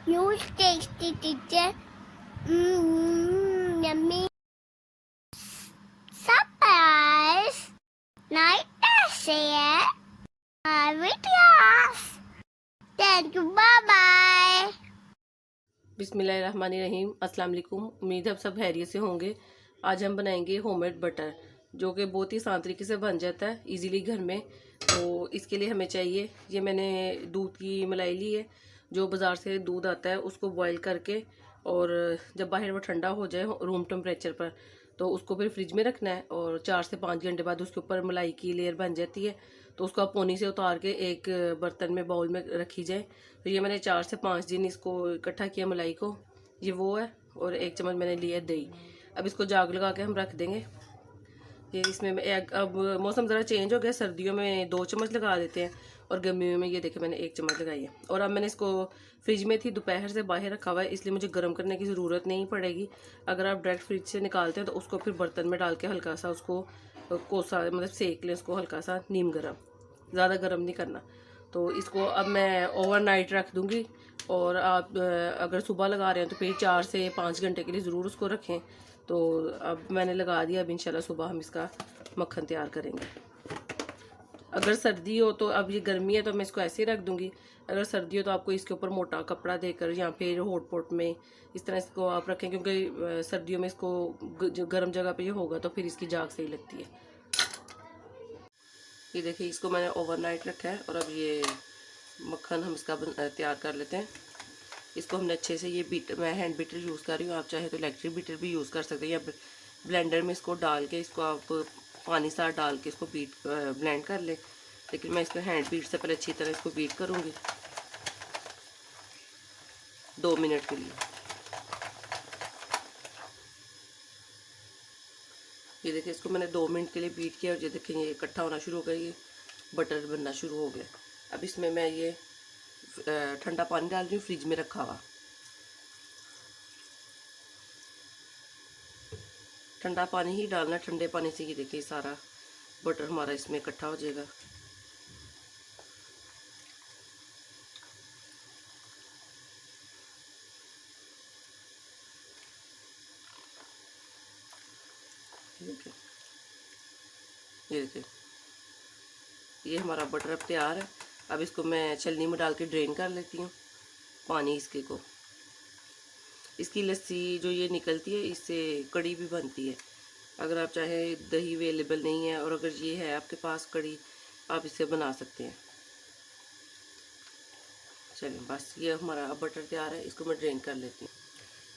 huge tasty teacher. Yummy surprise. Night share. Videos. Thank you. Bye bye. बिस्मिल्लाहिर्रहमानिर्रहीम। अस्सलाम वालेकुम। उम्मीद है आप सब खैरियत से होंगे। आज हम बनाएंगे होममेड बटर, जो कि बहुत ही आसान तरीके से बन जाता है इजीली घर में। तो इसके लिए हमें चाहिए, ये मैंने दूध की मलाई ली है। जो बाज़ार से दूध आता है उसको बॉईल करके, और जब बाहर वो ठंडा हो जाए रूम टेम्परेचर पर, तो उसको फिर फ्रिज में रखना है। और 4 से 5 घंटे बाद उसके ऊपर मलाई की लेयर बन जाती है, तो उसको आप पोनी से उतार के एक बर्तन में बाउल में रखी जाए। तो ये मैंने 4 से 5 दिन इसको इकट्ठा किया मलाई को। ये वो है, और 1 चम्मच मैंने लिया दही। अब इसको जाग लगा के हम रख देंगे। ये इसमें अब मौसम ज़रा चेंज हो गया, सर्दियों में 2 चम्मच लगा देते हैं और गर्मियों में ये देखे मैंने 1 चम्मच लगाई है। और अब मैंने इसको फ्रिज में थी, दोपहर से बाहर रखा हुआ है, इसलिए मुझे गर्म करने की ज़रूरत नहीं पड़ेगी। अगर आप डायरेक्ट फ्रिज से निकालते हैं तो उसको फिर बर्तन में डाल के हल्का सा उसको कोसा, मतलब सेक लें उसको हल्का सा नीम गर्म, ज़्यादा गर्म नहीं करना। तो इसको अब मैं ओवरनाइट रख दूँगी। और आप अगर सुबह लगा रहे हैं तो फिर 4 से 5 घंटे के लिए ज़रूर उसको रखें। तो अब मैंने लगा दिया, अब इंशाल्लाह सुबह हम इसका मक्खन तैयार करेंगे। अगर सर्दी हो तो, अब ये गर्मी है तो मैं इसको ऐसे ही रख दूँगी। अगर सर्दी हो तो आपको इसके ऊपर मोटा कपड़ा देकर या फिर हॉट पॉट में इस तरह इसको आप रखें, क्योंकि सर्दियों में इसको गर्म जगह पे ये होगा तो फिर इसकी जाग सही लगती है। ये देखिए, इसको मैंने ओवरनाइट रखा है और अब ये मक्खन हम इसका तैयार कर लेते हैं। इसको हमने अच्छे से, ये बीटर, मैं हैंड बीटर यूज़ कर रही हूँ, आप चाहे तो इलेक्ट्रिक बीटर भी यूज़ कर सकते हैं, या ब्लेंडर में इसको डाल के इसको आप पानी साथ डाल के इसको ब्लेंड कर लें। लेकिन मैं इसको हैंड बीट से पहले अच्छी तरह इसको बीट करूँगी 2 मिनट के लिए। ये देखिए, इसको मैंने 2 मिनट के लिए बीट किया और ये देखें ये इकट्ठा होना शुरू हो गया, ये बटर बनना शुरू हो गया। अब इसमें मैं ये ठंडा पानी डाल रही हूँ, फ्रिज में रखा हुआ ठंडा पानी ही डालना। ठंडे पानी से ये देखिए सारा बटर हमारा इसमें इकट्ठा हो जाएगा। ये देखिए, ये हमारा बटर अब तैयार है। अब इसको मैं छलनी में डाल के ड्रेन कर लेती हूँ पानी इसके को। इसकी लस्सी जो ये निकलती है, इससे कड़ी भी बनती है। अगर आप चाहे, दही अवेलेबल नहीं है और अगर ये है आपके पास कड़ी, आप इससे बना सकते हैं। चलिए बस, ये हमारा अब बटर तैयार है, इसको मैं ड्रेन कर लेती हूँ।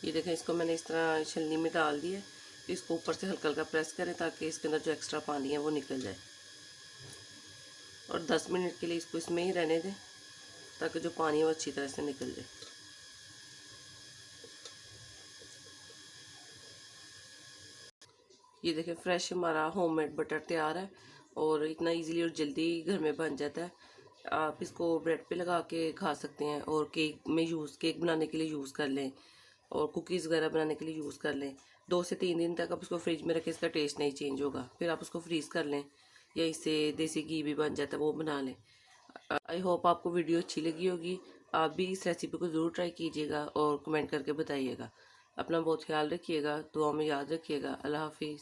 ये देखें, इसको मैंने इस तरह छलनी में डाल दिया। इसको ऊपर से हल्का हल्का प्रेस करें ताकि इसके अंदर जो एक्स्ट्रा पानी है वो निकल जाए। और 10 मिनट के लिए इसको इसमें ही रहने दें ताकि जो पानी है वो अच्छी तरह से निकल जाए। ये देखें, फ्रेश हमारा होममेड बटर तैयार है और इतना इजीली और जल्दी घर में बन जाता है। आप इसको ब्रेड पे लगा के खा सकते हैं, और केक बनाने के लिए यूज़ कर लें, और कुकीज़ वगैरह बनाने के लिए यूज़ कर लें। 2 से 3 दिन तक आप इसको फ्रिज में रखें, इसका टेस्ट नहीं चेंज होगा। फिर आप उसको फ्रीज़ कर लें, या इससे देसी घी भी बन जाता है, वो बना लें। आई होप आपको वीडियो अच्छी लगी होगी। आप भी इस रेसिपी को ज़रूर ट्राई कीजिएगा और कमेंट करके बताइएगा। अपना बहुत ख्याल रखिएगा, दुआ में याद रखिएगा। अल्लाह हाफिज़।